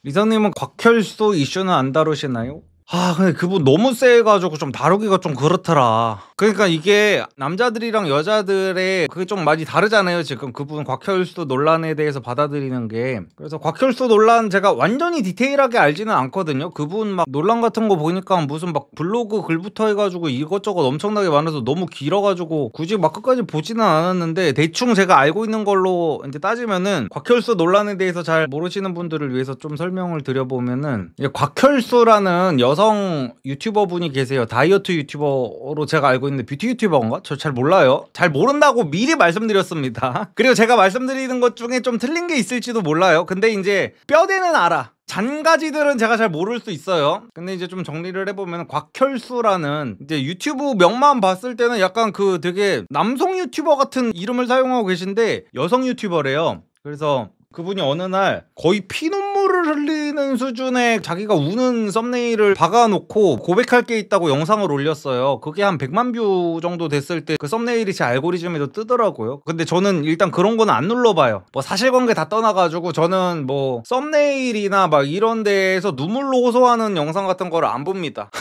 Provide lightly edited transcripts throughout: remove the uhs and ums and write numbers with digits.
리사님은 곽혈수 이슈는 안 다루시나요? 근데 그분 너무 세가지고 좀 다루기가 좀 그렇더라. 그러니까 이게 남자들이랑 여자들의 그게 좀 많이 다르잖아요. 지금 그분 곽혈수 논란에 대해서 받아들이는 게. 그래서 곽혈수 논란 제가 완전히 디테일하게 알지는 않거든요. 그분 막 논란 같은 거 보니까 무슨 막 블로그 글부터 해가지고 이것저것 엄청나게 많아서 너무 길어가지고 굳이 막 끝까지 보지는 않았는데, 대충 제가 알고 있는 걸로 이제 따지면은 곽혈수 논란에 대해서 잘 모르시는 분들을 위해서 좀 설명을 드려보면은, 곽혈수라는 여성 유튜버 분이 계세요. 다이어트 유튜버로 제가 알고 있는데, 뷰티 유튜버인가? 저 잘 몰라요. 잘 모른다고 미리 말씀드렸습니다. 그리고 제가 말씀드리는 것 중에 좀 틀린 게 있을지도 몰라요. 근데 이제 뼈대는 알아. 잔가지들은 제가 잘 모를 수 있어요. 근데 이제 좀 정리를 해보면, 곽혈수라는 이제 유튜브 명만 봤을 때는 약간 그 되게 남성 유튜버 같은 이름을 사용하고 계신데 여성 유튜버래요. 그래서 그분이 어느 날 거의 피눈물을 흘리는 수준의 자기가 우는 썸네일을 박아놓고 고백할 게 있다고 영상을 올렸어요. 그게 한 100만 뷰 정도 됐을 때 그 썸네일이 제 알고리즘에도 뜨더라고요. 근데 저는 일단 그런 거는 안 눌러봐요. 뭐 사실관계 다 떠나가지고 저는 뭐 썸네일이나 막 이런 데에서 눈물로 호소하는 영상 같은 거를 안 봅니다.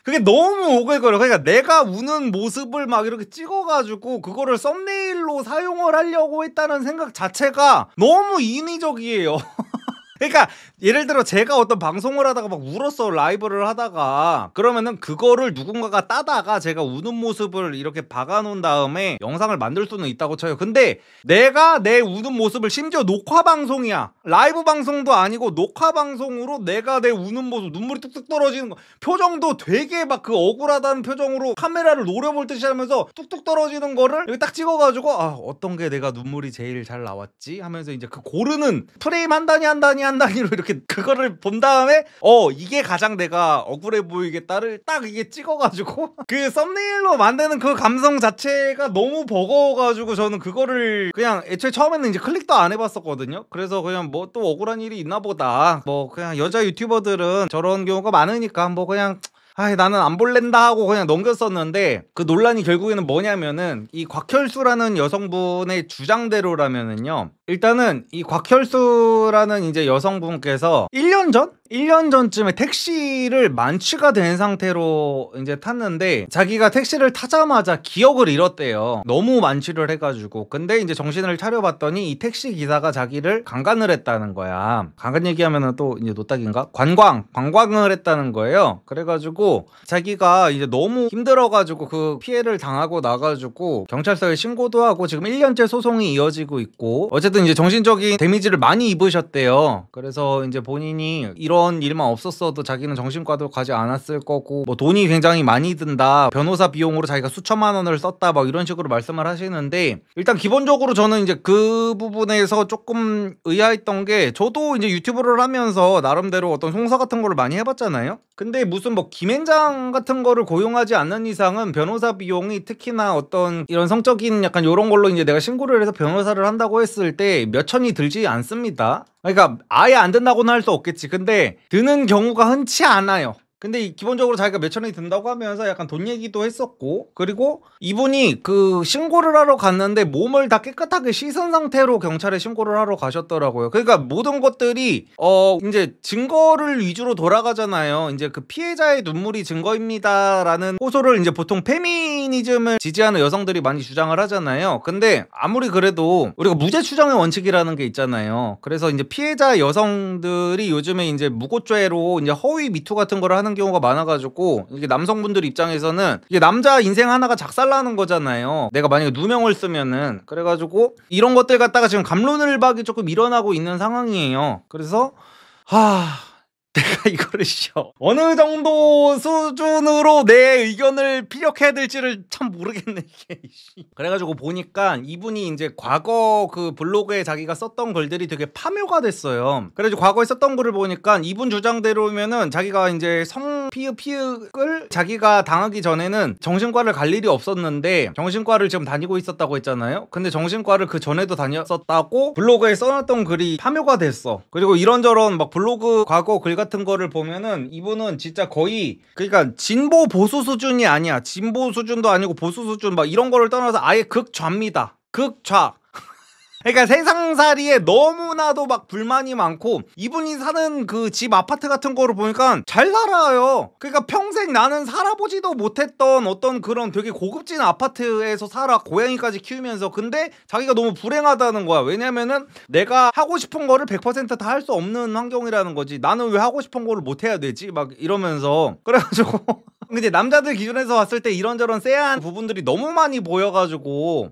그게 너무 오글거려. 그러니까 내가 우는 모습을 막 이렇게 찍어가지고 그거를 썸네일로 사용을 하려고 했다는 생각 자체가 너무 인위적이에요. 그러니까 예를 들어 제가 어떤 방송을 하다가 막 울었어, 라이브를 하다가. 그러면은 그거를 누군가가 따다가 제가 우는 모습을 이렇게 박아놓은 다음에 영상을 만들 수는 있다고 쳐요. 근데 내가 내 우는 모습을, 심지어 녹화 방송이야, 라이브 방송도 아니고 녹화 방송으로 내가 내 우는 모습, 눈물이 뚝뚝 떨어지는 거, 표정도 되게 막 그 억울하다는 표정으로 카메라를 노려볼 듯이 하면서 뚝뚝 떨어지는 거를 여기 딱 찍어가지고, 어떤 게 내가 눈물이 제일 잘 나왔지 하면서 이제 그 고르는 프레임 한 단위 한 단위 한 단위로 이렇게 그거를 본 다음에 이게 가장 내가 억울해 보이겠다를 딱 이게 찍어가지고 그 썸네일로 만드는 그 감성 자체가 너무 버거워가지고 저는 그거를 그냥 애초에 처음에는 이제 클릭도 안 해봤었거든요. 그래서 그냥 뭐 또 억울한 일이 있나 보다, 뭐 그냥 여자 유튜버들은 저런 경우가 많으니까 뭐 그냥 나는 안 볼랜다 하고 그냥 넘겼었는데, 그 논란이 결국에는 뭐냐면은, 이 곽혈수라는 여성분의 주장대로라면은요, 일단은 이 곽혈수라는 이제 여성분께서 1년 전쯤에 택시를 만취가 된 상태로 이제 탔는데, 자기가 택시를 타자마자 기억을 잃었대요. 너무 만취를 해가지고. 근데 이제 정신을 차려봤더니 이 택시 기사가 자기를 강간을 했다는 거야. 강간 얘기하면은 또 이제 노딱인가? 관광을 했다는 거예요. 그래가지고 자기가 이제 너무 힘들어가지고 그 피해를 당하고 나가지고 경찰서에 신고도 하고 지금 1년째 소송이 이어지고 있고, 어쨌든 이제 정신적인 데미지를 많이 입으셨대요. 그래서 이제 본인이 이런 일만 없었어도 자기는 정신과도 가지 않았을 거고, 뭐 돈이 굉장히 많이 든다, 변호사 비용으로 자기가 수천만 원을 썼다, 막 이런 식으로 말씀을 하시는데, 일단 기본적으로 저는 이제 그 부분에서 조금 의아했던 게, 저도 이제 유튜브를 하면서 나름대로 어떤 송사 같은 거를 많이 해봤잖아요. 근데 무슨 뭐 김앤장 같은 거를 고용하지 않는 이상은 변호사 비용이, 특히나 어떤 이런 성적인 약간 요런 걸로 이제 내가 신고를 해서 변호사를 한다고 했을 때 몇 천이 들지 않습니다. 그러니까 아예 안 든다고는 할 수 없겠지. 근데 드는 경우가 흔치 않아요. 근데 기본적으로 자기가 몇 천이 든다고 하면서 약간 돈 얘기도 했었고, 그리고 이분이 그 신고를 하러 갔는데 몸을 다 깨끗하게 씻은 상태로 경찰에 신고를 하러 가셨더라고요. 그러니까 모든 것들이 이제 증거를 위주로 돌아가잖아요. 이제 그 피해자의 눈물이 증거입니다라는 호소를 이제 보통 페미니즘을 지지하는 여성들이 많이 주장을 하잖아요. 근데 아무리 그래도 우리가 무죄 추정의 원칙이라는 게 있잖아요. 그래서 이제 피해자 여성들이 요즘에 이제 무고죄로 이제 허위 미투 같은 거를 하는 경우가 많아가지고, 이게 남성분들 입장에서는 이게 남자 인생 하나가 작살나는 거잖아요. 내가 만약에 누명을 쓰면은. 그래가지고 이런 것들 갖다가 지금 갑론을박이 조금 일어나고 있는 상황이에요. 그래서 내가 이거를 어느 정도 수준으로 내 의견을 피력해야 될지를 참 모르겠네 이게. 그래가지고 보니까 이분이 이제 과거 그 블로그에 자기가 썼던 글들이 되게 파묘가 됐어요. 그래서 과거에 썼던 글을 보니까 이분 주장대로면은 자기가 이제 성피읍을 자기가 당하기 전에는 정신과를 갈 일이 없었는데, 정신과를 지금 다니고 있었다고 했잖아요. 근데 정신과를 그 전에도 다녔었다고 블로그에 써놨던 글이 파묘가 됐어. 그리고 이런저런 막 블로그 과거 글 같은 거를 보면은 이분은 진짜 거의, 그러니까 진보 보수 수준이 아니야. 진보 수준도 아니고 보수 수준 막 이런 거를 떠나서 아예 극좌입니다. 극좌. 그러니까 세상살이에 너무나도 막 불만이 많고, 이분이 사는 그 집 아파트 같은 거를 보니까 잘 살아요. 그러니까 평생 나는 살아보지도 못했던 어떤 그런 되게 고급진 아파트에서 살아, 고양이까지 키우면서. 근데 자기가 너무 불행하다는 거야. 왜냐면은 내가 하고 싶은 거를 100% 다 할 수 없는 환경이라는 거지. 나는 왜 하고 싶은 거를 못 해야 되지? 막 이러면서. 그래가지고 근데 남자들 기준에서 봤을 때 이런저런 쎄한 부분들이 너무 많이 보여가지고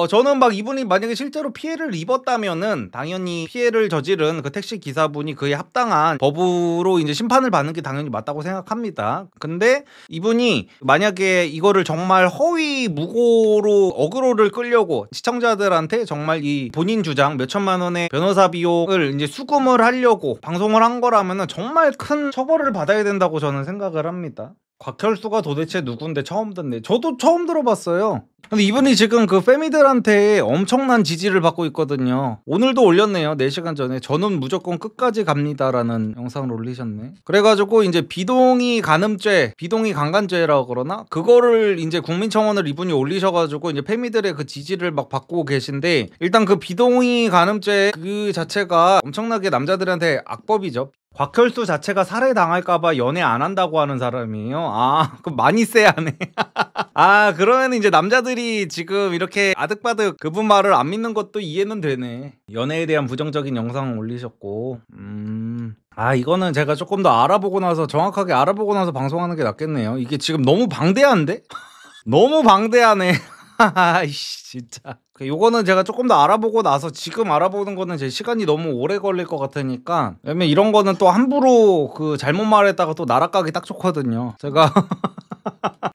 저는 막 이분이 만약에 실제로 피해를 입었다면은 당연히 피해를 저지른 그 택시 기사분이 그에 합당한 법으로 이제 심판을 받는 게 당연히 맞다고 생각합니다. 근데 이분이 만약에 이거를 정말 허위 무고로 어그로를 끌려고 시청자들한테 정말 이 본인 주장 몇 천만 원의 변호사 비용을 이제 수금을 하려고 방송을 한 거라면은 정말 큰 처벌을 받아야 된다고 저는 생각을 합니다. 곽혈수가 도대체 누군데 처음 듣네. 저도 처음 들어봤어요. 근데 이분이 지금 그 페미들한테 엄청난 지지를 받고 있거든요. 오늘도 올렸네요. 4시간 전에. 저는 무조건 끝까지 갑니다라는 영상을 올리셨네. 그래가지고 이제 비동의 간음죄, 비동의 강간죄라고 그러나? 그거를 이제 국민청원을 이분이 올리셔가지고 이제 페미들의 그 지지를 막 받고 계신데, 일단 그 비동의 간음죄 그 자체가 엄청나게 남자들한테 악법이죠. 곽혈수 자체가 살해당할까봐 연애 안 한다고 하는 사람이에요. 아, 그럼 많이 쎄하네. 아, 그러면 이제 남자들이 지금 이렇게 아득바득 그분 말을 안 믿는 것도 이해는 되네. 연애에 대한 부정적인 영상 올리셨고. 아, 이거는 제가 조금 더 알아보고 나서, 정확하게 알아보고 나서 방송하는 게 낫겠네요. 이게 지금 너무 방대한데? 너무 방대하네. 아이씨, 진짜. 요거는 제가 조금 더 알아보고 나서, 지금 알아보는 거는 제 시간이 너무 오래 걸릴 것 같으니까. 왜냐면 이런 거는 또 함부로 그 잘못 말했다가 또 나락가기 딱 좋거든요. 제가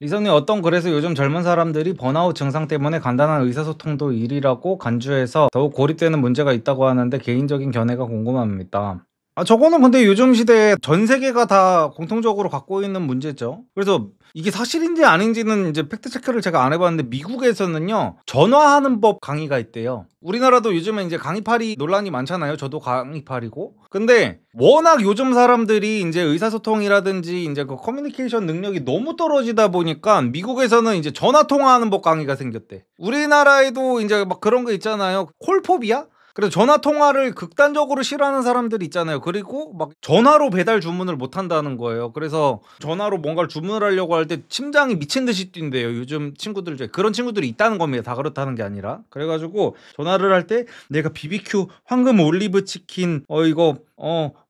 리선님, 어떤 글에서 요즘 젊은 사람들이 번아웃 증상 때문에 간단한 의사소통도 일이라고 간주해서 더욱 고립되는 문제가 있다고 하는데 개인적인 견해가 궁금합니다. 아, 저거는 근데 요즘 시대에 전 세계가 다 공통적으로 갖고 있는 문제죠. 그래서 이게 사실인지 아닌지는 이제 팩트체크를 제가 안 해봤는데, 미국에서는요, 전화하는 법 강의가 있대요. 우리나라도 요즘에 이제 강의팔이 논란이 많잖아요. 저도 강의팔이고. 근데 워낙 요즘 사람들이 이제 의사소통이라든지 이제 그 커뮤니케이션 능력이 너무 떨어지다 보니까 미국에서는 이제 전화 통화하는 법 강의가 생겼대. 우리나라에도 이제 막 그런 거 있잖아요. 콜포비아? 그래서 전화 통화를 극단적으로 싫어하는 사람들이 있잖아요. 그리고 막 전화로 배달 주문을 못 한다는 거예요. 그래서 전화로 뭔가를 주문을 하려고 할 때 심장이 미친 듯이 뛴대요. 요즘 친구들 중에 그런 친구들이 있다는 겁니다. 다 그렇다는 게 아니라. 그래가지고 전화를 할 때 내가 BBQ 황금 올리브 치킨 이거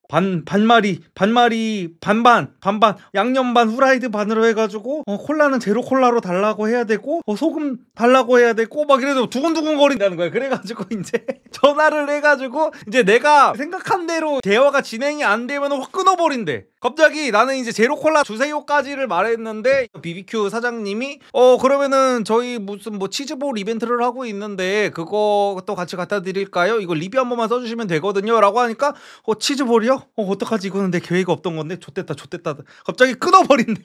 반마리 반반 양념 반 후라이드 반으로 해가지고 콜라는 제로 콜라로 달라고 해야 되고 소금 달라고 해야 되고 막 이래서 두근두근 거린다는 거야. 그래가지고 이제 전화를 해가지고 이제 내가 생각한 대로 대화가 진행이 안 되면 확 끊어버린대. 갑자기 나는 이제 제로 콜라 주세요까지를 말했는데 BBQ 사장님이 그러면은 저희 무슨 뭐 치즈볼 이벤트를 하고 있는데 그것도 같이 갖다 드릴까요? 이거 리뷰 한 번만 써주시면 되거든요 라고 하니까 치즈볼이요? 어떡하지, 이거는 내 계획이 없던 건데. 좆됐다 갑자기 끊어버린대.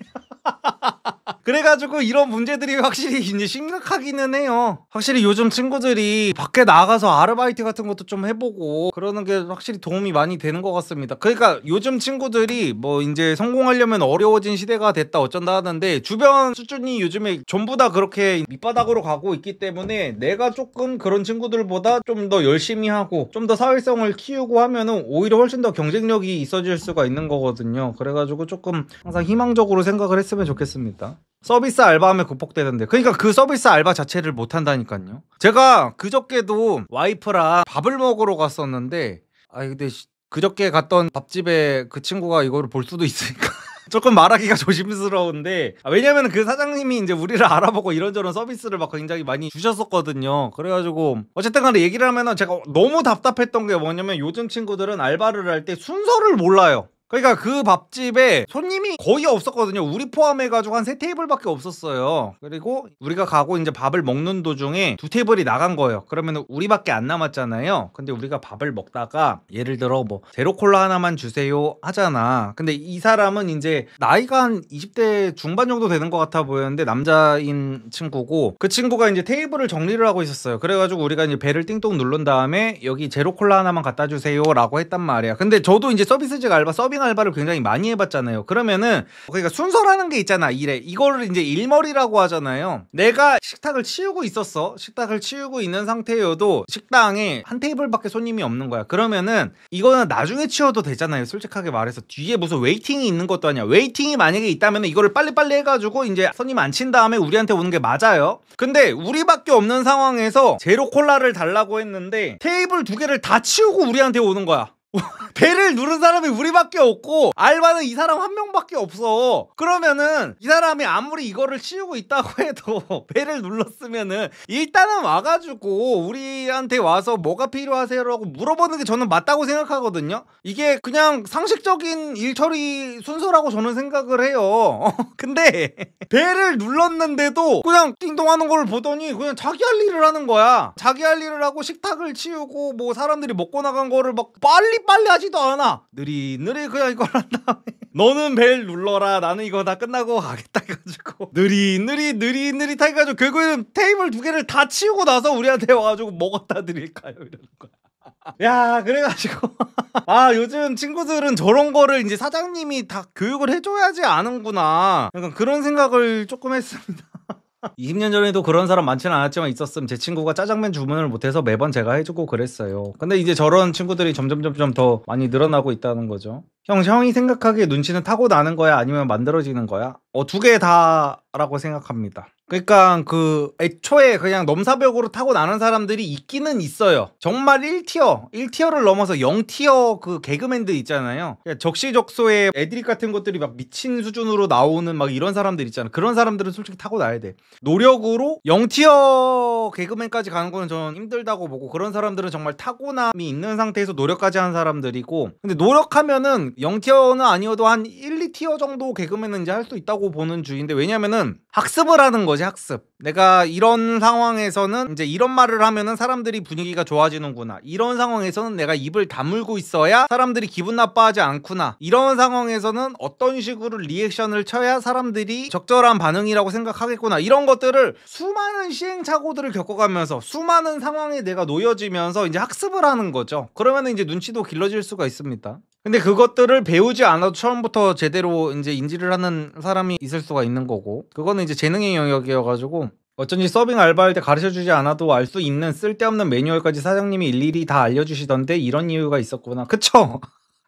그래가지고 이런 문제들이 확실히 이제 심각하기는 해요. 확실히 요즘 친구들이 밖에 나가서 아르바이트 같은 것도 좀 해보고 그러는 게 확실히 도움이 많이 되는 것 같습니다. 그러니까 요즘 친구들이 뭐 이제 성공하려면 어려워진 시대가 됐다 어쩐다 하는데, 주변 수준이 요즘에 전부 다 그렇게 밑바닥으로 가고 있기 때문에 내가 조금 그런 친구들보다 좀 더 열심히 하고 좀 더 사회성을 키우고 하면은 오히려 훨씬 더 경쟁력이 있어질 수가 있는 거거든요. 그래가지고 조금 항상 희망적으로 생각을 했으면 좋겠습니다. 서비스 알바하면 극복되던데. 그러니까 그 서비스 알바 자체를 못 한다니까요. 제가 그저께도 와이프랑 밥을 먹으러 갔었는데, 근데 그저께 갔던 밥집에 그 친구가 이거를 볼 수도 있으니까 조금 말하기가 조심스러운데, 왜냐면 그 사장님이 이제 우리를 알아보고 이런저런 서비스를 막 굉장히 많이 주셨었거든요. 그래가지고 어쨌든 간에 얘기를 하면은 제가 너무 답답했던 게 뭐냐면, 요즘 친구들은 알바를 할 때 순서를 몰라요. 그러니까 그 밥집에 손님이 거의 없었거든요. 우리 포함해가지고 한 3테이블밖에 없었어요. 그리고 우리가 가고 이제 밥을 먹는 도중에 2테이블이 나간 거예요. 그러면 우리밖에 안 남았잖아요. 근데 우리가 밥을 먹다가 예를 들어 뭐 제로콜라 하나만 주세요 하잖아. 근데 이 사람은 이제 나이가 한 20대 중반 정도 되는 것 같아 보였는데 남자인 친구고, 그 친구가 이제 테이블을 정리를 하고 있었어요. 그래가지고 우리가 이제 배를 띵동 누른 다음에 여기 제로콜라 하나만 갖다 주세요 라고 했단 말이야. 근데 저도 이제 서비스직 알바 서비 서빙 알바를 굉장히 많이 해봤잖아요. 그러면은 그러니까 순서라는 게 있잖아. 일에 이거를 이제 일머리라고 하잖아요. 내가 식탁을 치우고 있었어. 식탁을 치우고 있는 상태여도 식당에 한 테이블밖에 손님이 없는 거야. 그러면은 이거는 나중에 치워도 되잖아요. 솔직하게 말해서 뒤에 무슨 웨이팅이 있는 것도 아니야. 웨이팅이 만약에 있다면 이거를 빨리빨리 해가지고 이제 손님 안 친 다음에 우리한테 오는 게 맞아요. 근데 우리밖에 없는 상황에서 제로 콜라를 달라고 했는데 테이블 2개를 다 치우고 우리한테 오는 거야. 배를 누른 사람이 우리밖에 없고 알바는 이 사람 한 명밖에 없어. 그러면은 이 사람이 아무리 이거를 치우고 있다고 해도 배를 눌렀으면은 일단은 와가지고 우리한테 와서 뭐가 필요하세요라고 물어보는 게 저는 맞다고 생각하거든요. 이게 그냥 상식적인 일처리 순서라고 저는 생각을 해요. 근데 배를 눌렀는데도 그냥 띵동하는 걸 보더니 그냥 자기 할 일을 하는 거야. 자기 할 일을 하고 식탁을 치우고 뭐 사람들이 먹고 나간 거를 막 빨리 하지도 않아. 느리느리 그냥 이걸 한 다음에 너는 벨 눌러라. 나는 이거 다 끝나고 가겠다 해가지고 느리느리 타가지고 결국에는 테이블 2개를 다 치우고 나서 우리한테 와가지고 먹었다 드릴까요? 이러는 거야. 야, 그래가지고 아, 요즘 친구들은 저런 거를 이제 사장님이 다 교육을 해줘야지 아는구나. 약간 그런 생각을 조금 했습니다. 20년 전에도 그런 사람 많지는 않았지만 있었음. 제 친구가 짜장면 주문을 못해서 매번 제가 해주고 그랬어요. 근데 이제 저런 친구들이 점점 더 많이 늘어나고 있다는 거죠. 형이 생각하기에 눈치는 타고나는 거야? 아니면 만들어지는 거야? 2개 다라고 생각합니다. 그러니까 그 애초에 그냥 넘사벽으로 타고나는 사람들이 있기는 있어요. 정말 1티어를 넘어서 0티어 그 개그맨들 있잖아요. 적시적소에 애드립 같은 것들이 막 미친 수준으로 나오는 막 이런 사람들 있잖아. 그런 사람들은 솔직히 타고나야 돼. 노력으로 0티어 개그맨까지 가는 거는 저는 힘들다고 보고, 그런 사람들은 정말 타고남이 있는 상태에서 노력까지 하는 사람들이고, 근데 노력하면은 0티어는 아니어도 한 1, 2티어 정도 개그맨은 이제 할 수 있다고 보는 주의인데, 왜냐면은 학습을 하는 거지. 학습. 내가 이런 상황에서는 이제 이런 말을 하면은 사람들이 분위기가 좋아지는구나. 이런 상황에서는 내가 입을 다물고 있어야 사람들이 기분 나빠하지 않구나. 이런 상황에서는 어떤 식으로 리액션을 쳐야 사람들이 적절한 반응이라고 생각하겠구나. 이런 것들을 수많은 시행착오들을 겪어가면서 수많은 상황에 내가 놓여지면서 이제 학습을 하는 거죠. 그러면 이제 눈치도 길러질 수가 있습니다. 근데 그것들을 배우지 않아도 처음부터 제대로 이제 인지를 하는 사람이 있을 수가 있는 거고, 그거는 이제 재능의 영역이어가지고 어쩐지 서빙 알바할 때 가르쳐주지 않아도 알 수 있는 쓸데없는 매뉴얼까지 사장님이 일일이 다 알려주시던데 이런 이유가 있었구나. 그쵸?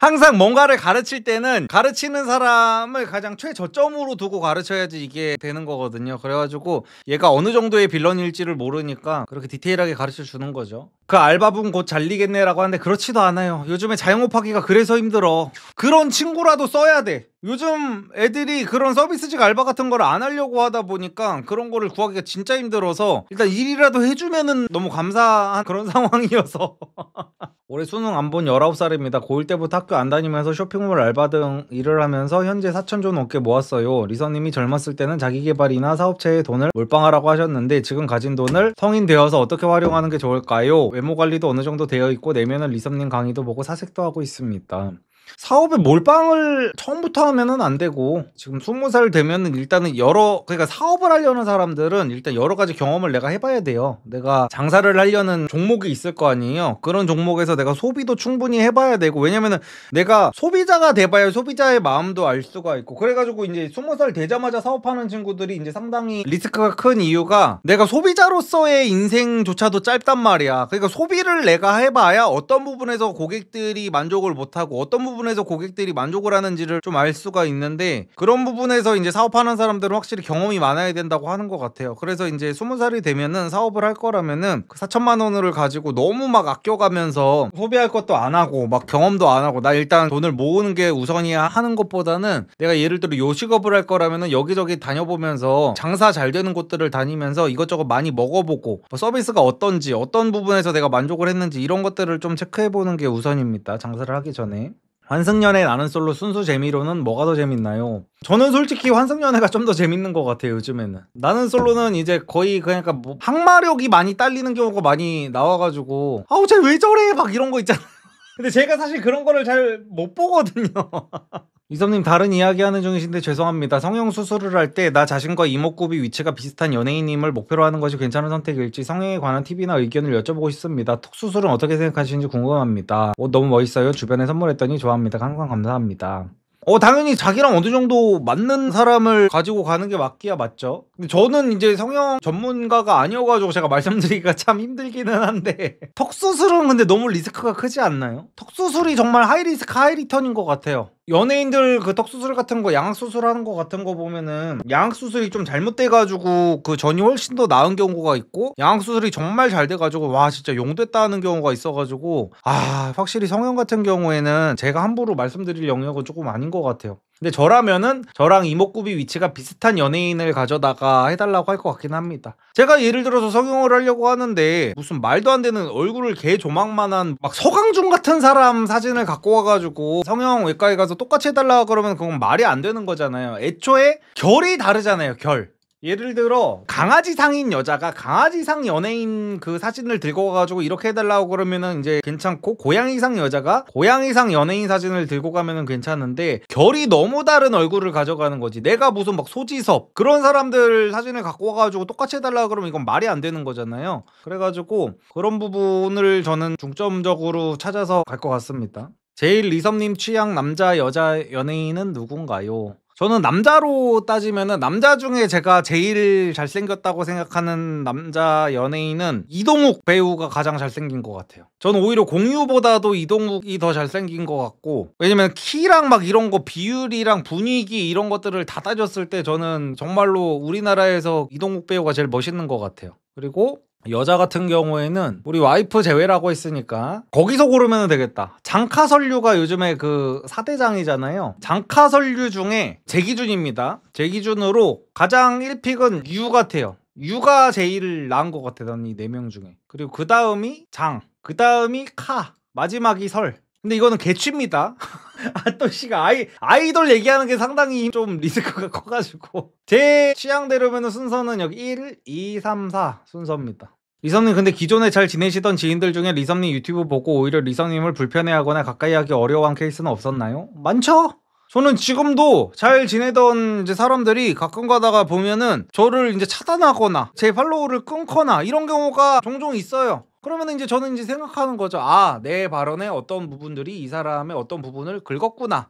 항상 뭔가를 가르칠 때는 가르치는 사람을 가장 최저점으로 두고 가르쳐야지 이게 되는 거거든요. 그래가지고 얘가 어느 정도의 빌런일지를 모르니까 그렇게 디테일하게 가르쳐 주는 거죠. 그 알바분 곧 잘리겠네라고 하는데 그렇지도 않아요. 요즘에 자영업하기가 그래서 힘들어. 그런 친구라도 써야 돼. 요즘 애들이 그런 서비스직 알바 같은 걸 안 하려고 하다 보니까 그런 거를 구하기가 진짜 힘들어서 일단 일이라도 해주면은 너무 감사한 그런 상황이어서 올해 수능 안 본 19살입니다. 고1 때부터 학교 안 다니면서 쇼핑몰 알바 등 일을 하면서 현재 4,000조 넘게 모았어요. 리서님이 젊었을 때는 자기개발이나 사업체에 돈을 몰빵하라고 하셨는데 지금 가진 돈을 성인 되어서 어떻게 활용하는 게 좋을까요? 외모 관리도 어느 정도 되어 있고 내면은 리서님 강의도 보고 사색도 하고 있습니다. 사업에 몰빵을 처음부터 하면은 안 되고, 지금 20살 되면은 일단은 그러니까 사업을 하려는 사람들은 일단 여러 가지 경험을 내가 해봐야 돼요. 내가 장사를 하려는 종목이 있을 거 아니에요. 그런 종목에서 내가 소비도 충분히 해봐야 되고, 왜냐면은 내가 소비자가 돼봐야 소비자의 마음도 알 수가 있고, 그래가지고 이제 20살 되자마자 사업하는 친구들이 이제 상당히 리스크가 큰 이유가 내가 소비자로서의 인생조차도 짧단 말이야. 그러니까 소비를 내가 해봐야 어떤 부분에서 고객들이 만족을 못하고 어떤 부분에서 고객들이 만족을 하는지를 좀 알 수가 있는데, 그런 부분에서 이제 사업하는 사람들은 확실히 경험이 많아야 된다고 하는 것 같아요. 그래서 이제 20살이 되면은 사업을 할 거라면은 그 4천만 원을 가지고 너무 막 아껴가면서 소비할 것도 안 하고 막 경험도 안 하고 나 일단 돈을 모으는 게 우선이야 하는 것보다는, 내가 예를 들어 요식업을 할 거라면은 여기저기 다녀보면서 장사 잘 되는 곳들을 다니면서 이것저것 많이 먹어보고 뭐 서비스가 어떤지, 어떤 부분에서 내가 만족을 했는지 이런 것들을 좀 체크해보는 게 우선입니다. 장사를 하기 전에. 환승연애 나는 솔로 순수 재미로는 뭐가 더 재밌나요? 저는 솔직히 환승연애가 좀 더 재밌는 것 같아요. 요즘에는 나는 솔로는 이제 거의 그러니까 뭐 항마력이 많이 딸리는 경우가 많이 나와가지고 아우 쟤 왜 저래 막 이런 거 있잖아요. 근데 제가 사실 그런 거를 잘 못 보거든요. 이섭님 다른 이야기 하는 중이신데 죄송합니다. 성형 수술을 할 때 나 자신과 이목구비 위치가 비슷한 연예인님을 목표로 하는 것이 괜찮은 선택일지 성형에 관한 팁이나 의견을 여쭤보고 싶습니다. 턱 수술은 어떻게 생각하시는지 궁금합니다. 옷 너무 멋있어요. 주변에 선물했더니 좋아합니다. 항상 감사합니다. 당연히 자기랑 어느 정도 맞는 사람을 가지고 가는 게 맞기야 맞죠. 근데 저는 이제 성형 전문가가 아니어가지고 제가 말씀드리기가 참 힘들기는 한데 턱 수술은 근데 너무 리스크가 크지 않나요? 턱 수술이 정말 하이리스크 하이리턴인 것 같아요. 연예인들 그 턱 수술 같은 거 양악 수술하는 거 같은 거 보면은 양악 수술이 좀 잘못돼가지고 그 전이 훨씬 더 나은 경우가 있고 양악 수술이 정말 잘 돼가지고 와 진짜 용됐다 하는 경우가 있어가지고 확실히 성형 같은 경우에는 제가 함부로 말씀드릴 영역은 조금 아닌 것 같아요. 근데 저라면은 저랑 이목구비 위치가 비슷한 연예인을 가져다가 해달라고 할 것 같긴 합니다. 제가 예를 들어서 성형을 하려고 하는데 무슨 말도 안 되는 얼굴을 개 조망만한 막 서강준 같은 사람 사진을 갖고 와가지고 성형 외과에 가서 똑같이 해달라고 그러면 그건 말이 안 되는 거잖아요. 애초에 결이 다르잖아요. 결. 예를 들어 강아지상인 여자가 강아지상 연예인 그 사진을 들고 와가지고 이렇게 해달라고 그러면은 이제 괜찮고, 고양이상 여자가 고양이상 연예인 사진을 들고 가면은 괜찮은데 결이 너무 다른 얼굴을 가져가는 거지. 내가 무슨 막 소지섭 그런 사람들 사진을 갖고 와가지고 똑같이 해달라고 그러면 이건 말이 안 되는 거잖아요. 그래가지고 그런 부분을 저는 중점적으로 찾아서 갈 것 같습니다. 제일 리섭님 취향 남자 여자 연예인은 누군가요? 저는 남자로 따지면은 남자 중에 제가 제일 잘생겼다고 생각하는 남자 연예인은 이동욱 배우가 가장 잘생긴 것 같아요. 저는 오히려 공유보다도 이동욱이 더 잘생긴 것 같고, 왜냐면 키랑 막 이런 거 비율이랑 분위기 이런 것들을 다 따졌을 때 저는 정말로 우리나라에서 이동욱 배우가 제일 멋있는 것 같아요. 그리고 여자 같은 경우에는 우리 와이프 제외라고 했으니까 거기서 고르면 되겠다. 장카설류가 요즘에 그 4대장이잖아요. 장카설류 중에 제 기준입니다. 제 기준으로 가장 1픽은 유 같아요. 유가 제일 나은 것 같아요. 이 4명 중에. 그리고 그 다음이 장, 그 다음이 카, 마지막이 설. 근데 이거는 개취입니다. 또 씨가 아이돌 얘기하는 게 상당히 좀 리스크가 커가지고 제 취향대로면 순서는 여기 1, 2, 3, 4 순서입니다. 리섭님 근데 기존에 잘 지내시던 지인들 중에 리섭님 유튜브 보고 오히려 리섭님을 불편해하거나 가까이 하기 어려워한 케이스는 없었나요? 많죠? 저는 지금도 잘 지내던 이제 사람들이 가끔 가다가 보면은 저를 이제 차단하거나 제 팔로우를 끊거나 이런 경우가 종종 있어요. 그러면 이제 저는 이제 생각하는 거죠. 내 발언의 어떤 부분들이 이 사람의 어떤 부분을 긁었구나.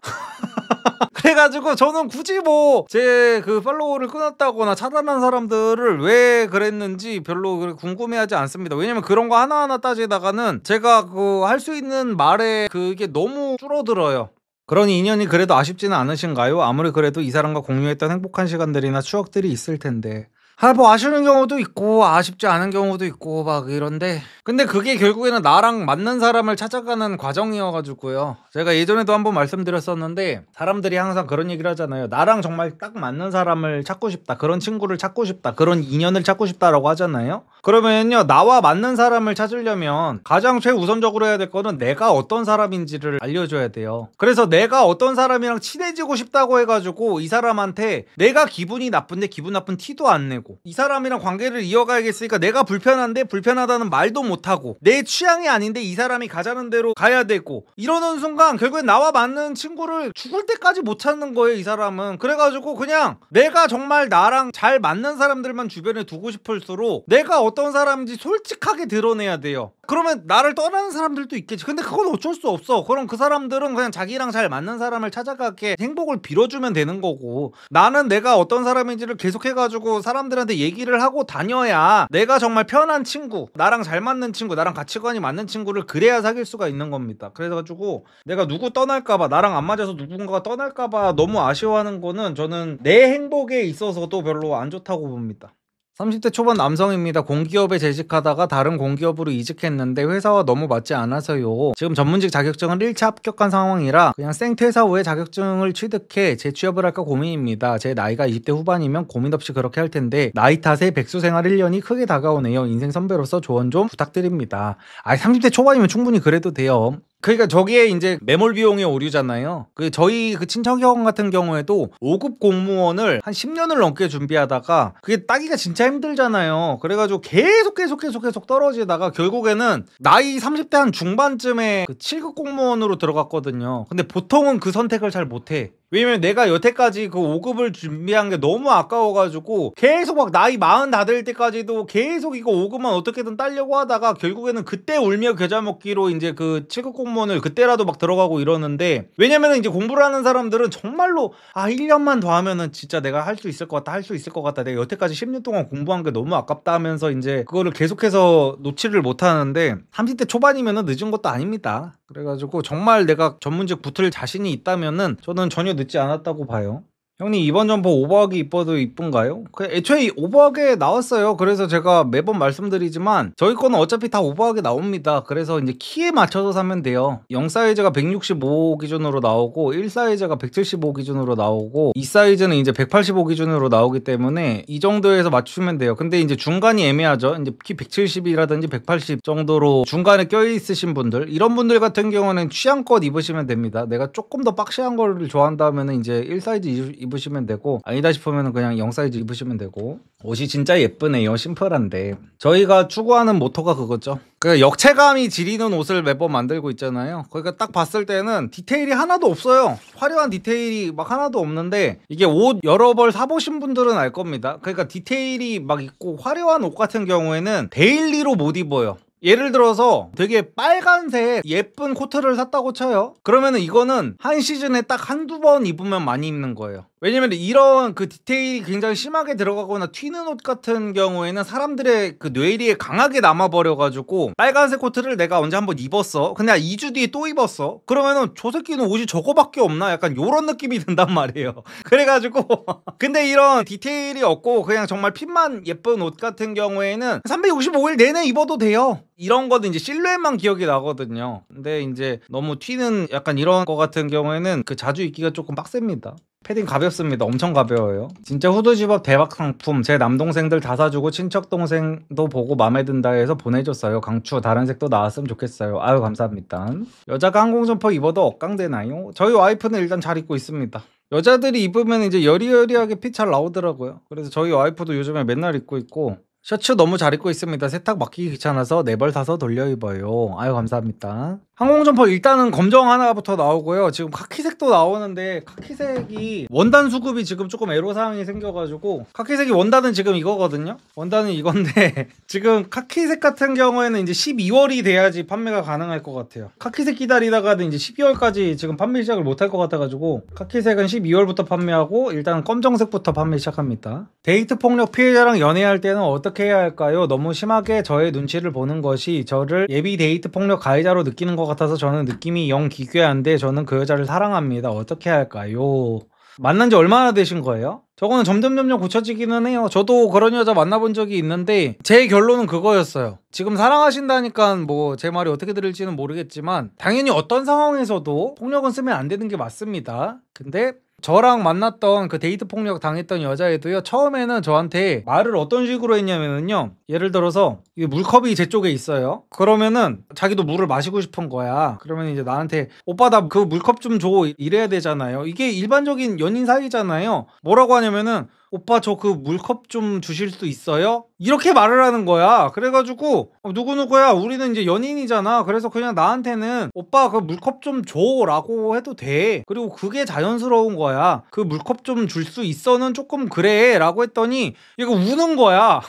그래가지고 저는 굳이 뭐 제 그 팔로우를 끊었다거나 차단한 사람들을 왜 그랬는지 별로 궁금해하지 않습니다. 왜냐면 그런 거 하나하나 따지다가는 제가 그 할 수 있는 말에 그게 너무 줄어들어요. 그런 인연이 그래도 아쉽지는 않으신가요? 아무리 그래도 이 사람과 공유했던 행복한 시간들이나 추억들이 있을 텐데. 뭐 아쉬운 경우도 있고 아쉽지 않은 경우도 있고 막 이런데, 근데 그게 결국에는 나랑 맞는 사람을 찾아가는 과정이어가지고요. 제가 예전에도 한번 말씀드렸었는데 사람들이 항상 그런 얘기를 하잖아요. 나랑 정말 딱 맞는 사람을 찾고 싶다, 그런 친구를 찾고 싶다, 그런 인연을 찾고 싶다라고 하잖아요. 그러면요, 나와 맞는 사람을 찾으려면 가장 최우선적으로 해야 될 거는 내가 어떤 사람인지를 알려줘야 돼요. 그래서 내가 어떤 사람이랑 친해지고 싶다고 해가지고 이 사람한테 내가 기분이 나쁜데 기분 나쁜 티도 안 내고, 이 사람이랑 관계를 이어가야겠으니까 내가 불편한데 불편하다는 말도 못하고, 내 취향이 아닌데 이 사람이 가자는 대로 가야 되고, 이러는 순간 결국엔 나와 맞는 친구를 죽을 때까지 못 찾는 거예요, 이 사람은. 그래가지고 그냥 내가 정말 나랑 잘 맞는 사람들만 주변에 두고 싶을수록 내가 어떤 사람인지 솔직하게 드러내야 돼요. 그러면 나를 떠나는 사람들도 있겠지. 근데 그건 어쩔 수 없어. 그럼 그 사람들은 그냥 자기랑 잘 맞는 사람을 찾아가게 행복을 빌어주면 되는 거고, 나는 내가 어떤 사람인지를 계속해가지고 사람들한테 얘기를 하고 다녀야 내가 정말 편한 친구, 나랑 잘 맞는 친구, 나랑 가치관이 맞는 친구를 그래야 사귈 수가 있는 겁니다. 그래가지고 내가 누구 떠날까봐, 나랑 안 맞아서 누군가가 떠날까봐 너무 아쉬워하는 거는 저는 내 행복에 있어서도 별로 안 좋다고 봅니다. 30대 초반 남성입니다. 공기업에 재직하다가 다른 공기업으로 이직했는데 회사와 너무 맞지 않아서요. 지금 전문직 자격증을 1차 합격한 상황이라 그냥 생퇴사 후에 자격증을 취득해 재취업을 할까 고민입니다. 제 나이가 20대 후반이면 고민 없이 그렇게 할 텐데 나이 탓에 백수 생활 1년이 크게 다가오네요. 인생 선배로서 조언 좀 부탁드립니다. 30대 초반이면 충분히 그래도 돼요. 그러니까 저기에 이제 매몰 비용의 오류잖아요. 저희 친척 형 같은 경우에도 5급 공무원을 한 10년을 넘게 준비하다가 그게 따기가 진짜 힘들잖아요. 그래가지고 계속 떨어지다가 결국에는 나이 30대 한 중반쯤에 7급 공무원으로 들어갔거든요. 근데 보통은 그 선택을 잘 못해. 왜냐면 내가 여태까지 그 5급을 준비한 게 너무 아까워가지고 계속 막 나이 40 다 될 때까지도 계속 이거 5급만 어떻게든 따려고 하다가 결국에는 그때 울며 겨자 먹기로 이제 그 7급 공무원을 그때라도 막 들어가고 이러는데, 왜냐면은 이제 공부를 하는 사람들은 정말로 1년만 더 하면은 진짜 내가 할 수 있을 것 같다, 할 수 있을 것 같다, 내가 여태까지 10년 동안 공부한 게 너무 아깝다 하면서 이제 그거를 계속해서 놓지를 못하는데, 30대 초반이면은 늦은 것도 아닙니다. 그래가지고 정말 내가 전문직 붙을 자신이 있다면은 저는 전혀 늦지 않았다고 봐요. 형님, 이번 점퍼 오버하기 이뻐도 이쁜가요? 애초에 오버하게 나왔어요. 그래서 제가 매번 말씀드리지만 저희 거는 어차피 다 오버하게 나옵니다. 그래서 이제 키에 맞춰서 사면 돼요. 0 사이즈가 165 기준으로 나오고 1 사이즈가 175 기준으로 나오고 2 사이즈는 이제 185 기준으로 나오기 때문에 이 정도에서 맞추면 돼요. 근데 이제 중간이 애매하죠. 이제 키 170이라든지 180 정도로 중간에 껴있으신 분들, 이런 분들 같은 경우는 취향껏 입으시면 됩니다. 내가 조금 더 박시한 거를 좋아한다면 이제 1 사이즈 입으시면 되고, 아니다 싶으면 그냥 0 사이즈 입으시면 되고. 옷이 진짜 예쁘네요. 심플한데 저희가 추구하는 모토가 그거죠. 그 역체감이 지리는 옷을 매번 만들고 있잖아요. 그러니까 딱 봤을 때는 디테일이 하나도 없어요. 화려한 디테일이 막 하나도 없는데, 이게 옷 여러 벌 사보신 분들은 알 겁니다. 그러니까 디테일이 막 있고 화려한 옷 같은 경우에는 데일리로 못 입어요. 예를 들어서 되게 빨간색 예쁜 코트를 샀다고 쳐요. 그러면은 이거는 한 시즌에 딱 한두 번 입으면 많이 입는 거예요. 왜냐면 이런 그 디테일이 굉장히 심하게 들어가거나 튀는 옷 같은 경우에는 사람들의 그 뇌리에 강하게 남아버려가지고, 빨간색 코트를 내가 언제 한번 입었어, 근데 2주 뒤에 또 입었어, 그러면은 저 새끼는 옷이 저거밖에 없나, 약간 요런 느낌이 든단 말이에요. 그래가지고 근데 이런 디테일이 없고 그냥 정말 핏만 예쁜 옷 같은 경우에는 365일 내내 입어도 돼요. 이런 거는 이제 실루엣만 기억이 나거든요. 근데 이제 너무 튀는 약간 이런 거 같은 경우에는 그 자주 입기가 조금 빡셉니다. 패딩 가볍습니다. 엄청 가벼워요. 진짜 후드 집업 대박 상품. 제 남동생들 다 사주고 친척 동생도 보고 마음에 든다 해서 보내줬어요. 강추 다른 색도 나왔으면 좋겠어요. 아유, 감사합니다. 여자가 항공 점퍼 입어도 억강되나요? 저희 와이프는 일단 잘 입고 있습니다. 여자들이 입으면 이제 여리여리하게 핏 잘 나오더라고요. 그래서 저희 와이프도 요즘에 맨날 입고 있고, 셔츠 너무 잘 입고 있습니다. 세탁 맡기기 귀찮아서 4벌 사서 돌려 입어요. 아유, 감사합니다. 항공 점퍼 일단은 검정 하나부터 나오고요. 지금 카키색도 나오는데 카키색이 원단 수급이 지금 조금 애로사항이 생겨가지고, 카키색이 원단은 지금 이거거든요. 원단은 이건데 지금 카키색 같은 경우에는 이제 12월이 돼야지 판매가 가능할 것 같아요. 카키색 기다리다가는 이제 12월까지 지금 판매 시작을 못할 것 같아가지고, 카키색은 12월부터 판매하고 일단 검정색부터 판매 시작합니다. 데이트 폭력 피해자랑 연애할 때는 어떻게 해야 할까요? 너무 심하게 저의 눈치를 보는 것이 저를 예비 데이트 폭력 가해자로 느끼는 것 같아서 저는 느낌이 영 기괴한데 저는 그 여자를 사랑합니다. 어떻게 해야 할까요? 만난 지 얼마나 되신 거예요? 저거는 점점 고쳐지기는 해요. 저도 그런 여자 만나본 적이 있는데 제 결론은 그거였어요. 지금 사랑하신다니까 뭐 제 말이 어떻게 들을지는 모르겠지만 당연히 어떤 상황에서도 폭력은 쓰면 안 되는 게 맞습니다. 근데 저랑 만났던 그 데이트 폭력 당했던 여자애도요, 처음에는 저한테 말을 어떤 식으로 했냐면요, 예를 들어서 이 물컵이 제 쪽에 있어요. 그러면은 자기도 물을 마시고 싶은 거야. 그러면 이제 나한테 오빠 나 그 물컵 좀 줘, 이래야 되잖아요. 이게 일반적인 연인 사이잖아요. 뭐라고 하냐면은 오빠 저 그 물컵 좀 주실 수 있어요? 이렇게 말을 하는 거야. 그래가지고 누구누구야, 우리는 이제 연인이잖아. 그래서 그냥 나한테는 오빠 그 물컵 좀 줘 라고 해도 돼. 그리고 그게 자연스러운 거야. 그 물컵 좀 줄 수 있어는 조금 그래 라고 했더니 얘가 우는 거야.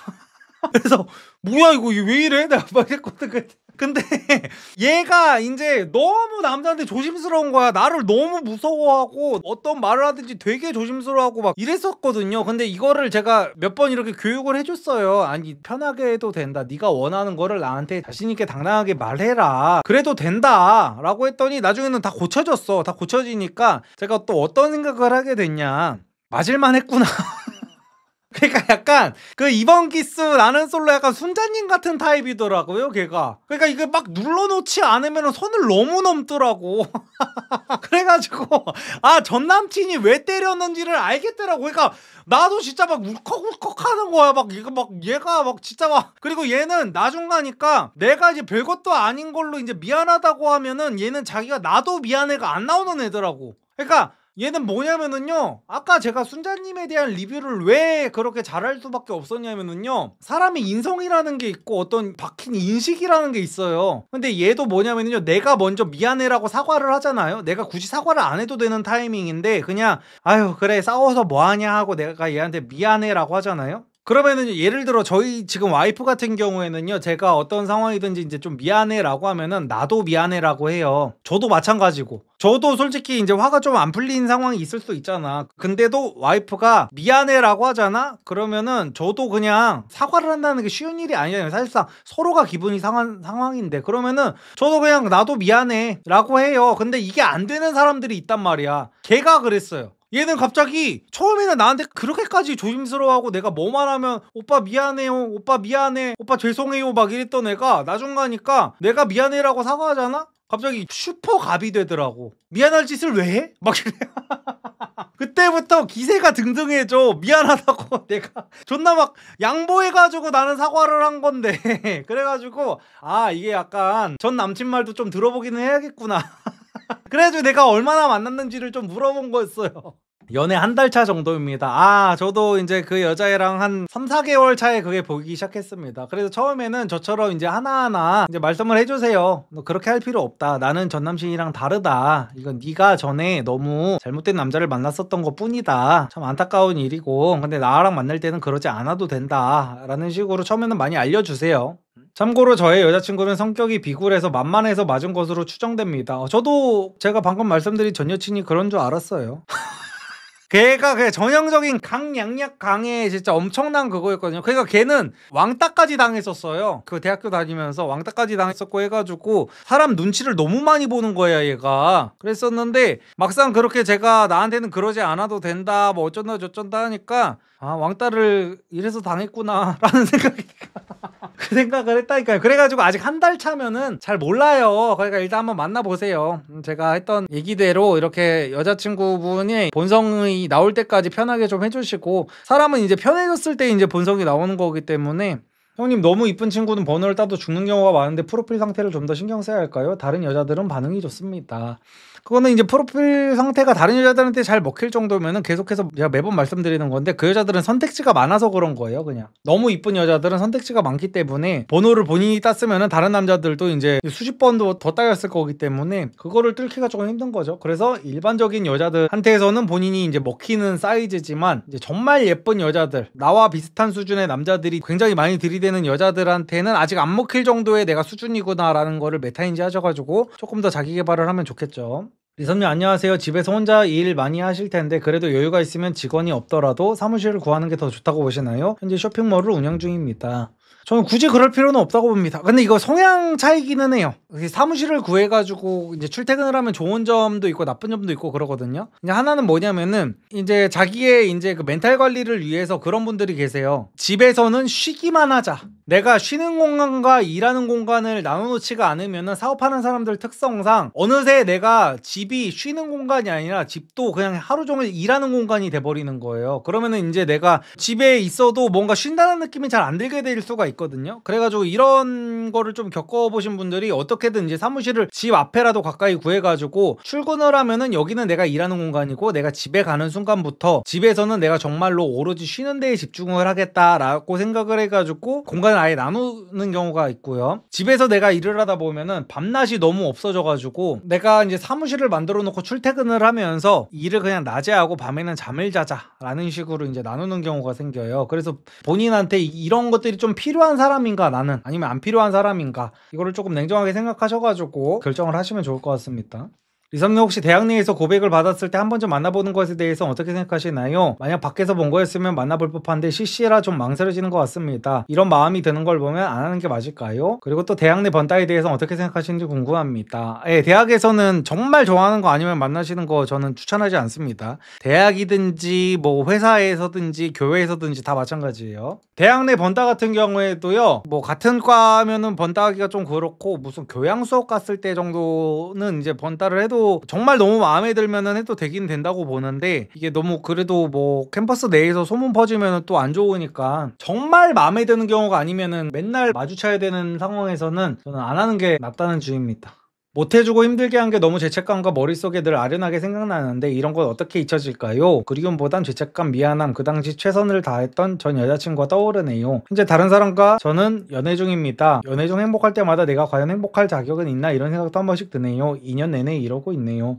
그래서 뭐야 이거 왜 이래? 내가 막 했거든. 근데 얘가 이제 너무 남자한테 조심스러운 거야. 나를 너무 무서워하고 어떤 말을 하든지 되게 조심스러워하고 막 이랬었거든요. 근데 이거를 제가 몇 번 이렇게 교육을 해줬어요. 아니, 편하게 해도 된다. 네가 원하는 거를 나한테 자신있게 당당하게 말해라. 그래도 된다 라고 했더니 나중에는 다 고쳐졌어. 다 고쳐지니까 제가 또 어떤 생각을 하게 됐냐, 맞을만 했구나. 그러니까 약간 그 이번 기스 나는 솔로 약간 순자님 같은 타입이더라고요, 걔가. 그러니까 이게 막 눌러놓지 않으면 선을 너무 넘더라고. 그래가지고 전 남친이 왜 때렸는지를 알겠더라고. 그러니까 나도 진짜 막 울컥울컥 하는 거야. 막 얘가 막 진짜 막. 그리고 얘는 나중 가니까 내가 이제 별것도 아닌 걸로 이제 미안하다고 하면은 얘는 자기가 나도 미안해가 안 나오는 애더라고. 그러니까 얘는 뭐냐면은요, 아까 제가 순자님에 대한 리뷰를 왜 그렇게 잘할 수밖에 없었냐면은요, 사람이 인성이라는 게 있고 어떤 박힌 인식이라는 게 있어요. 근데 얘도 뭐냐면은요, 내가 먼저 미안해라고 사과를 하잖아요. 내가 굳이 사과를 안 해도 되는 타이밍인데 그냥 아유 그래 싸워서 뭐하냐 하고 내가 얘한테 미안해라고 하잖아요. 그러면은 예를 들어 저희 지금 와이프 같은 경우에는요, 제가 어떤 상황이든지 이제 좀 미안해라고 하면은 나도 미안해라고 해요. 저도 마찬가지고. 저도 솔직히 이제 화가 좀 안 풀린 상황이 있을 수 있잖아. 근데도 와이프가 미안해라고 하잖아? 그러면은 저도 그냥 사과를 한다는 게 쉬운 일이 아니잖아요. 사실상 서로가 기분이 상한 상황인데. 그러면은 저도 그냥 나도 미안해라고 해요. 근데 이게 안 되는 사람들이 있단 말이야. 걔가 그랬어요. 얘는 갑자기 처음에는 나한테 그렇게까지 조심스러워하고 내가 뭐만 하면 오빠 미안해요, 오빠 미안해, 오빠 죄송해요 막 이랬던 애가 나중 가니까 내가 미안해라고 사과하잖아? 갑자기 슈퍼갑이 되더라고. 미안할 짓을 왜 해? 막 이래. 그때부터 기세가 등등해져. 미안하다고 내가 존나 막 양보해가지고 나는 사과를 한 건데. 그래가지고 아 이게 약간 전 남친 말도 좀 들어보기는 해야겠구나. 그래가지고 내가 얼마나 만났는지를 좀 물어본 거였어요. 연애 한 달 차 정도입니다. 아, 저도 이제 그 여자애랑 한 3, 4개월 차에 그게 보이기 시작했습니다. 그래서 처음에는 저처럼 이제 하나하나 이제 말씀을 해주세요. 너 그렇게 할 필요 없다. 나는 전 남친이랑 다르다. 이건 네가 전에 너무 잘못된 남자를 만났었던 것 뿐이다. 참 안타까운 일이고. 근데 나랑 만날 때는 그러지 않아도 된다. 라는 식으로 처음에는 많이 알려주세요. 참고로 저의 여자친구는 성격이 비굴해서 만만해서 맞은 것으로 추정됩니다. 저도 제가 방금 말씀드린 전 여친이 그런 줄 알았어요. 걔가 그냥 전형적인 강약약 강의 진짜 엄청난 그거였거든요. 그러니까 걔는 왕따까지 당했었어요. 그 대학교 다니면서 왕따까지 당했었고 해가지고 사람 눈치를 너무 많이 보는 거야 얘가. 그랬었는데 막상 그렇게 제가 나한테는 그러지 않아도 된다 뭐 어쩐다 저쩐다 하니까 아 왕따를 이래서 당했구나 라는 생각이 그 생각을 했다니까요. 그래가지고 아직 한 달 차면은 잘 몰라요. 그러니까 일단 한번 만나보세요. 제가 했던 얘기대로 이렇게 여자친구분이 본성이 나올 때까지 편하게 좀 해주시고, 사람은 이제 편해졌을 때 이제 본성이 나오는 거기 때문에 형님 너무 이쁜 친구는 번호를 따도 죽는 경우가 많은데 프로필 상태를 좀 더 신경 써야 할까요? 다른 여자들은 반응이 좋습니다. 그거는 이제 프로필 상태가 다른 여자들한테 잘 먹힐 정도면은 계속해서 제가 매번 말씀드리는 건데, 그 여자들은 선택지가 많아서 그런 거예요. 그냥 너무 이쁜 여자들은 선택지가 많기 때문에 번호를 본인이 땄으면은 다른 남자들도 이제 수십 번도 더 따였을 거기 때문에 그거를 뚫기가 조금 힘든 거죠. 그래서 일반적인 여자들한테서는 본인이 이제 먹히는 사이즈지만, 이제 정말 예쁜 여자들, 나와 비슷한 수준의 남자들이 굉장히 많이 들이대는 여자들한테는 아직 안 먹힐 정도의 내가 수준이구나라는 거를 메타인지 하셔가지고 조금 더 자기 개발을 하면 좋겠죠. 리선님 안녕하세요. 집에서 혼자 일 많이 하실 텐데 그래도 여유가 있으면 직원이 없더라도 사무실을 구하는 게 더 좋다고 보시나요? 현재 쇼핑몰을 운영 중입니다. 저는 굳이 그럴 필요는 없다고 봅니다. 근데 이거 성향 차이기는 해요. 사무실을 구해가지고 이제 출퇴근을 하면 좋은 점도 있고 나쁜 점도 있고 그러거든요. 이제 하나는 뭐냐면은 이제 자기의 이제 그 멘탈 관리를 위해서 그런 분들이 계세요. 집에서는 쉬기만 하자. 내가 쉬는 공간과 일하는 공간을 나눠놓지가 않으면은 사업하는 사람들 특성상 어느새 내가 집이 쉬는 공간이 아니라 집도 그냥 하루 종일 일하는 공간이 돼버리는 거예요. 그러면은 이제 내가 집에 있어도 뭔가 쉰다는 느낌이 잘 안 들게 될 수가 있거든요. 그래가지고 이런 거를 좀 겪어보신 분들이 어떻게든 이제 사무실을 집 앞에라도 가까이 구해가지고 출근을 하면은 여기는 내가 일하는 공간이고, 내가 집에 가는 순간부터 집에서는 내가 정말로 오로지 쉬는 데에 집중을 하겠다라고 생각을 해가지고 공간을 아예 나누는 경우가 있고요. 집에서 내가 일을 하다 보면은 밤낮이 너무 없어져가지고 내가 이제 사무실을 만들어 놓고 출퇴근을 하면서 일을 그냥 낮에 하고 밤에는 잠을 자자라는 식으로 이제 나누는 경우가 생겨요. 그래서 본인한테 이런 것들이 좀 필요한 사람인가 나는, 아니면 안 필요한 사람인가, 이거를 조금 냉정하게 생각하셔가지고 결정을 하시면 좋을 것 같습니다. 리선님 혹시 대학 내에서 고백을 받았을 때 한 번쯤 만나보는 것에 대해서 어떻게 생각하시나요? 만약 밖에서 본 거였으면 만나볼 법한데 CC라 좀 망설여지는 것 같습니다. 이런 마음이 드는 걸 보면 안 하는 게 맞을까요? 그리고 또 대학 내 번따에 대해서 어떻게 생각하시는지 궁금합니다. 예, 대학에서는 정말 좋아하는 거 아니면 만나시는 거 저는 추천하지 않습니다. 대학이든지 뭐 회사에서든지 교회에서든지 다 마찬가지예요. 대학 내 번따 같은 경우에도요, 뭐 같은 과면은 번따하기가 좀 그렇고, 무슨 교양 수업 갔을 때 정도는 이제 번따를 해도 정말 너무 마음에 들면은 해도 되긴 된다고 보는데, 이게 너무 그래도 뭐 캠퍼스 내에서 소문 퍼지면은 또 안 좋으니까 정말 마음에 드는 경우가 아니면은 맨날 마주쳐야 되는 상황에서는 저는 안 하는 게 낫다는 주의입니다. 못해주고 힘들게 한 게 너무 죄책감과 머릿속에 늘 아련하게 생각나는데 이런 건 어떻게 잊혀질까요? 그리움보단 죄책감, 미안함, 그 당시 최선을 다했던 전 여자친구가 떠오르네요. 현재 다른 사람과 저는 연애 중입니다. 연애 중 행복할 때마다 내가 과연 행복할 자격은 있나 이런 생각도 한 번씩 드네요. 2년 내내 이러고 있네요.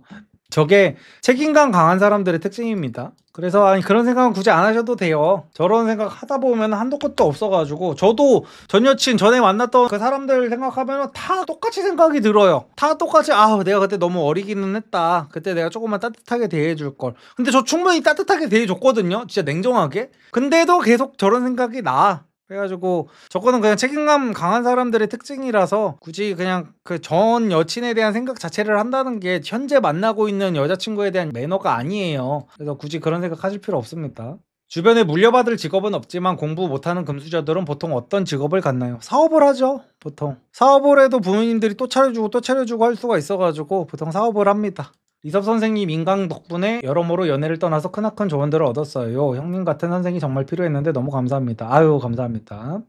저게 책임감 강한 사람들의 특징입니다. 그래서 아니 그런 생각은 굳이 안 하셔도 돼요. 저런 생각 하다 보면 한도 끝도 없어가지고 저도 전 여친 전에 만났던 그 사람들 생각하면 다 똑같이 생각이 들어요. 다 똑같이 아 내가 그때 너무 어리기는 했다. 그때 내가 조금만 따뜻하게 대해줄 걸. 근데 저 충분히 따뜻하게 대해줬거든요. 진짜 냉정하게. 근데도 계속 저런 생각이 나. 그래가지고 저거는 그냥 책임감 강한 사람들의 특징이라서 굳이 그냥 그 전 여친에 대한 생각 자체를 한다는 게 현재 만나고 있는 여자친구에 대한 매너가 아니에요. 그래서 굳이 그런 생각 하실 필요 없습니다. 주변에 물려받을 직업은 없지만 공부 못하는 금수저들은 보통 어떤 직업을 갖나요? 사업을 하죠. 보통 사업을 해도 부모님들이 또 차려주고 또 차려주고 할 수가 있어가지고 보통 사업을 합니다. 이섭 선생님 인강 덕분에 여러모로 연애를 떠나서 크나큰 조언들을 얻었어요. 형님 같은 선생이 정말 필요했는데 너무 감사합니다. 아유 감사합니다.